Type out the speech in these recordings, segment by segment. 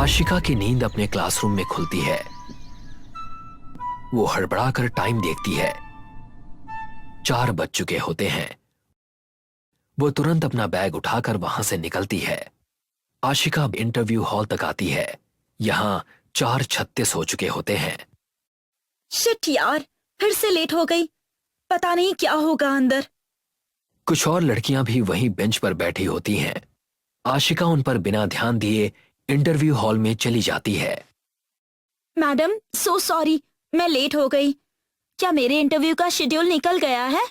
आशिका की नींद अपने क्लासरूम में खुलती है। वो हड़बड़ाकर टाइम देखती है। 4 बज चुके होते हैं। वो तुरंत अपना बैग उठाकर वहां से निकलती है। आशिका इंटरव्यू हॉल तक आती है। यहां 4:36 हो चुके होते हैं। शिट यार, फिर से लेट हो गई। पता नहीं क्या होगा अंदर। कुछ और लड़कियां भी वहीं बेंच पर बैठी होती हैं। आशिका उन पर बिना ध्यान दिए इंटरव्यू हॉल में चली जाती है। मैडम, सो सॉरी, मैं लेट हो गई। क्या मेरे इंटरव्यू का शेड्यूल निकल गया है?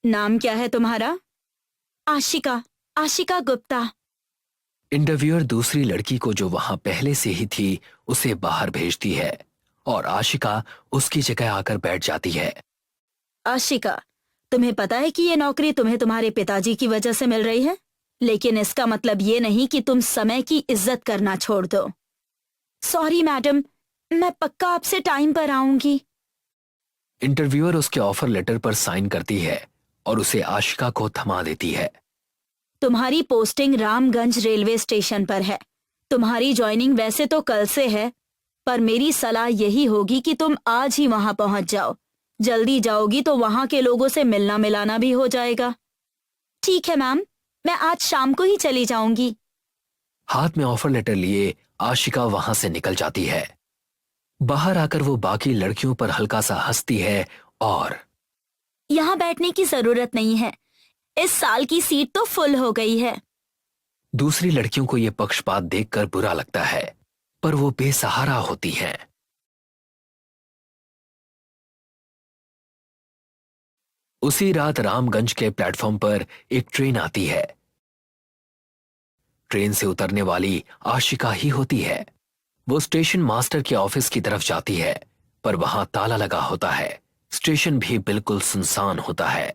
नाम क्या है तुम्हारा? आशिका, आशिका गुप्ता। इंटरव्यूअर दूसरी लड़की को जो वहां पहले से ही थी उसे बाहर भेजती है और आशिका उसकी जगह आकर बैठ जाती है। आशिका, तुम्हें पता है कि ये नौकरी तुम्हें तुम्हारे पिताजी की वजह से मिल रही है, लेकिन इसका मतलब ये नहीं कि तुम समय की इज्जत करना छोड़ दो। सॉरी मैडम, मैं पक्का आपसे टाइम पर आऊंगी। इंटरव्यूअर उसके ऑफर लेटर पर साइन करती है और उसे आशिका को थमा देती है। तुम्हारी पोस्टिंग रामगंज रेलवे स्टेशन पर है। तुम्हारी ज्वाइनिंग वैसे तो कल से है, पर मेरी सलाह यही होगी कि तुम आज ही वहां पहुंच जाओ। जल्दी जाओगी तो वहां के लोगों से मिलना मिलाना भी हो जाएगा। ठीक है मैम, मैं आज शाम को ही चली जाऊंगी। हाथ में ऑफर लेटर लिए आशिका वहां से निकल जाती है। बाहर आकर वो बाकी लड़कियों पर हल्का सा हंसती है और यहाँ बैठने की जरूरत नहीं है, इस साल की सीट तो फुल हो गई है। दूसरी लड़कियों को यह पक्षपात देखकर बुरा लगता है, पर वो बेसहारा होती हैं। उसी रात रामगंज के प्लेटफॉर्म पर एक ट्रेन आती है। ट्रेन से उतरने वाली आशिका ही होती है। वो स्टेशन मास्टर के ऑफिस की तरफ जाती है, पर वहां ताला लगा होता है। स्टेशन भी बिल्कुल सुनसान होता है।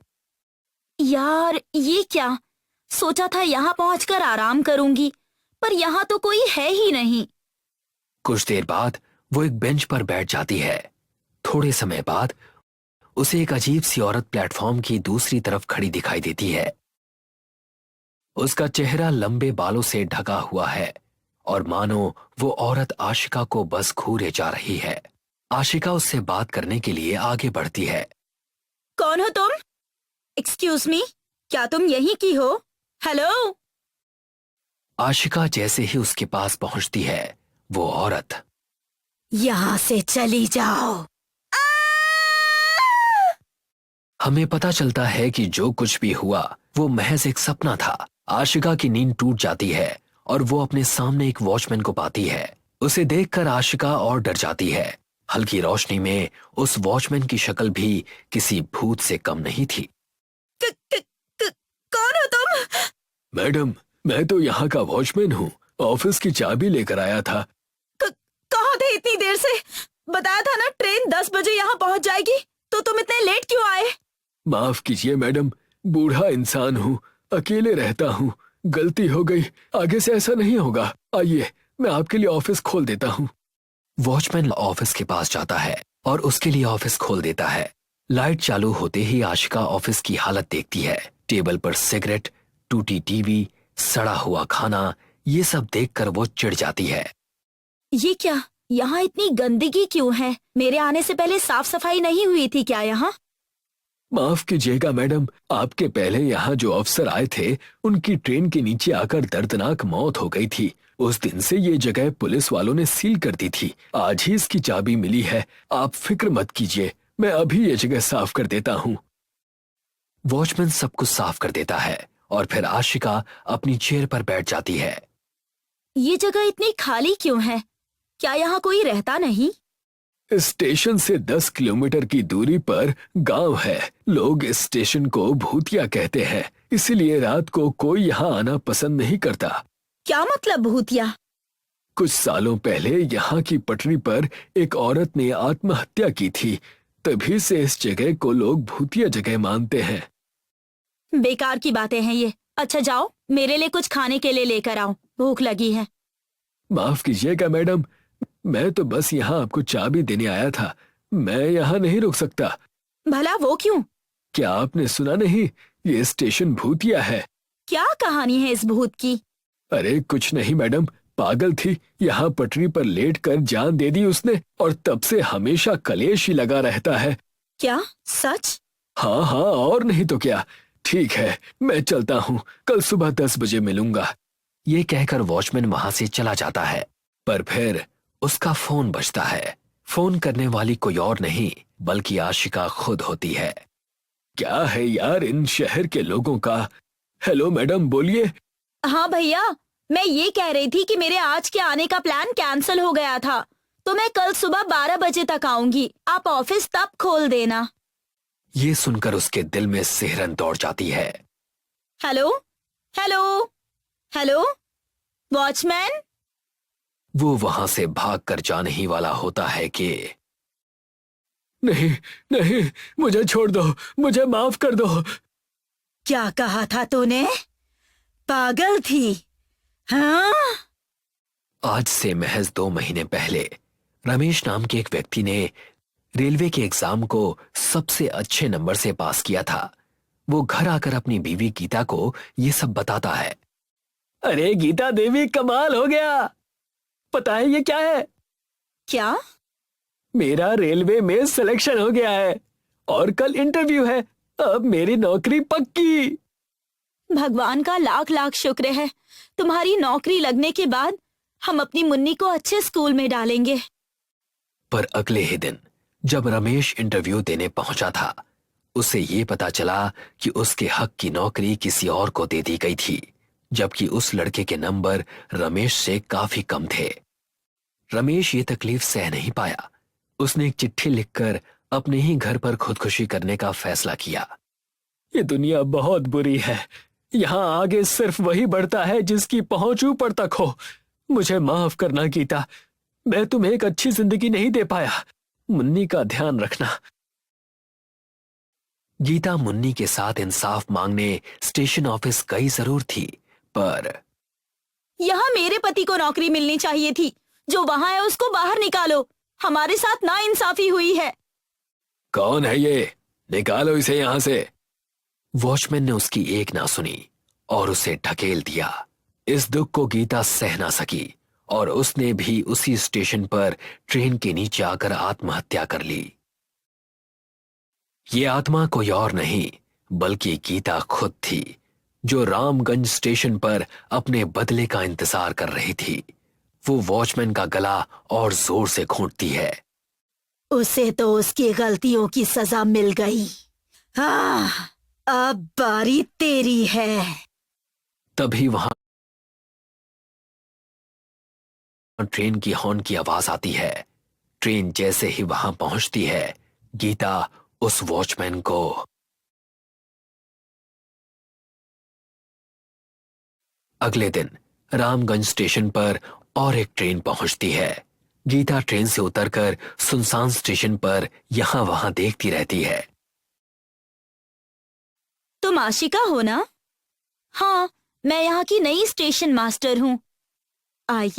यार ये क्या, सोचा था यहाँ पहुंचकर आराम करूंगी, पर यहाँ तो कोई है ही नहीं। कुछ देर बाद वो एक बेंच पर बैठ जाती है। थोड़े समय बाद उसे एक अजीब सी औरत प्लेटफॉर्म की दूसरी तरफ खड़ी दिखाई देती है। उसका चेहरा लंबे बालों से ढका हुआ है और मानो वो औरत आशिका को बस घूरे जा रही है। आशिका उससे बात करने के लिए आगे बढ़ती है। कौन हो तुम? एक्सक्यूज मी, क्या तुम यहीं की हो? हेलो। आशिका जैसे ही उसके पास पहुंचती है, वो औरत यहाँ से चली जाओ। हमें पता चलता है कि जो कुछ भी हुआ वो महज एक सपना था। आशिका की नींद टूट जाती है और वो अपने सामने एक वॉचमैन को पाती है। उसे देखकर आशिका और डर जाती है। हल्की रोशनी में उस वॉचमैन की शक्ल भी किसी भूत से कम नहीं थी। कौन हो तुम? मैडम, मैं तो यहाँ का वॉचमैन हूँ। ऑफिस की चाबी लेकर आया था। कहाँ थे इतनी देर से? बताया था ना ट्रेन 10 बजे यहाँ पहुँच जाएगी, तो तुम इतने लेट क्यों आए? माफ कीजिए मैडम, बूढ़ा इंसान हूँ, अकेले रहता हूँ, गलती हो गई। आगे से ऐसा नहीं होगा। आइए, मैं आपके लिए ऑफिस खोल देता हूँ। वॉचमैन ऑफिस के पास जाता है और उसके लिए ऑफिस खोल देता है। लाइट चालू होते ही आशिका ऑफिस की हालत देखती है। टेबल पर सिगरेट, टूटी टीवी, सड़ा हुआ खाना, ये सब देखकर वो चिढ़ जाती है। ये क्या, यहाँ इतनी गंदगी क्यों है? मेरे आने से पहले साफ सफाई नहीं हुई थी क्या यहाँ? माफ कीजिएगा मैडम, आपके पहले यहाँ जो अफसर आए थे उनकी ट्रेन के नीचे आकर दर्दनाक मौत हो गई थी। उस दिन से ये जगह पुलिस वालों ने सील कर दी थी। आज ही इसकी चाबी मिली है। आप फिक्र मत कीजिए, मैं अभी ये जगह साफ कर देता हूँ। वॉचमैन सब कुछ साफ कर देता है और फिर आशिका अपनी चेयर पर बैठ जाती है। ये जगह इतनी खाली क्यों है? क्या यहाँ कोई रहता नहीं? स्टेशन से 10 किलोमीटर की दूरी पर गांव है। लोग इस स्टेशन को भूतिया कहते हैं, इसीलिए रात को कोई यहाँ आना पसंद नहीं करता। क्या मतलब भूतिया? कुछ सालों पहले यहाँ की पटरी पर एक औरत ने आत्महत्या की थी, तभी से इस जगह को लोग भूतिया जगह मानते हैं। बेकार की बातें हैं ये। अच्छा जाओ, मेरे लिए कुछ खाने के लिए लेकर आओ, भूख लगी है। माफ कीजिएगा मैडम, मैं तो बस यहाँ आपको चाबी देने आया था। मैं यहाँ नहीं रुक सकता। भला वो क्यों? क्या आपने सुना नहीं, ये स्टेशन भूतिया है। क्या कहानी है इस भूत की? अरे कुछ नहीं मैडम, पागल थी, यहाँ पटरी पर लेट कर जान दे दी उसने, और तब से हमेशा कलेश ही लगा रहता है। क्या सच? हाँ हाँ, और नहीं तो क्या। ठीक है, मैं चलता हूँ, कल सुबह 10 बजे मिलूंगा। ये कहकर वॉचमैन वहां से चला जाता है, पर फिर उसका फोन बजता है। फोन करने वाली कोई और नहीं बल्कि आशिका खुद होती है। क्या है यार इन शहर के लोगों का। हेलो मैडम, बोलिए। हाँ भैया, मैं ये कह रही थी कि मेरे आज के आने का प्लान कैंसिल हो गया था, तो मैं कल सुबह 12 बजे तक आऊंगी। आप ऑफिस तब खोल देना। ये सुनकर उसके दिल में सिहरन दौड़ जाती है। Hello hello hello, watchman. वो वहां से भागकर जाने ही वाला होता है कि नहीं नहीं, मुझे छोड़ दो, मुझे माफ कर दो। क्या कहा था तूने? पागल थी, हाँ? आज से महज 2 महीने पहले रमेश नाम के एक व्यक्ति ने रेलवे के एग्जाम को सबसे अच्छे नंबर से पास किया था। वो घर आकर अपनी बीवी गीता को ये सब बताता है। अरे गीता देवी, कमाल हो गया। पता है ये क्या है? क्या? मेरा रेलवे में सिलेक्शन हो गया है और कल इंटरव्यू है। अब मेरी नौकरी पक्की। भगवान का लाख लाख शुक्र है। तुम्हारी नौकरी लगने के बाद हम अपनी मुन्नी को अच्छे स्कूल में डालेंगे। पर अगले ही दिन जब रमेश इंटरव्यू देने पहुंचा था, उसे ये पता चला कि उसके हक की नौकरी किसी और को दे दी गई थी, जबकि उस लड़के के नंबर रमेश से काफी कम थे। रमेश ये तकलीफ सह नहीं पाया। उसने एक चिट्ठी लिखकर अपने ही घर पर खुदकुशी करने का फैसला किया। ये दुनिया बहुत बुरी है। यहाँ आगे सिर्फ वही बढ़ता है जिसकी पहुंच ऊपर तक हो। मुझे माफ करना गीता, मैं तुम्हें एक अच्छी जिंदगी नहीं दे पाया। मुन्नी का ध्यान रखना। गीता मुन्नी के साथ इंसाफ मांगने स्टेशन ऑफिस गई जरूर थी, पर यहाँ मेरे पति को नौकरी मिलनी चाहिए थी। जो वहाँ है उसको बाहर निकालो। हमारे साथ नाइंसाफी हुई है। कौन है ये? निकालो इसे यहां से। वॉचमैन ने उसकी एक ना सुनी और उसे ढकेल दिया। इस दुख को गीता सह ना सकी और उसने भी उसी स्टेशन पर ट्रेन के नीचे आकर आत्महत्या कर ली। ये आत्मा कोई और नहीं बल्कि गीता खुद थी, जो रामगंज स्टेशन पर अपने बदले का इंतजार कर रही थी। वो वॉचमैन का गला और जोर से घोंटती है। उसे तो उसकी गलतियों की सजा मिल गई। हाँ, अब बारी तेरी है। तभी वहां ट्रेन की हॉर्न की आवाज आती है। ट्रेन जैसे ही वहां पहुंचती है, गीता उस वॉचमैन को अगले दिन रामगंज स्टेशन पर और एक ट्रेन पहुंचती है। गीता ट्रेन से उतरकर सुनसान स्टेशन पर यहां वहां देखती रहती है। तुम आशिका हो ना? हाँ, मैं यहाँ की नई स्टेशन मास्टर हूँ। आइए,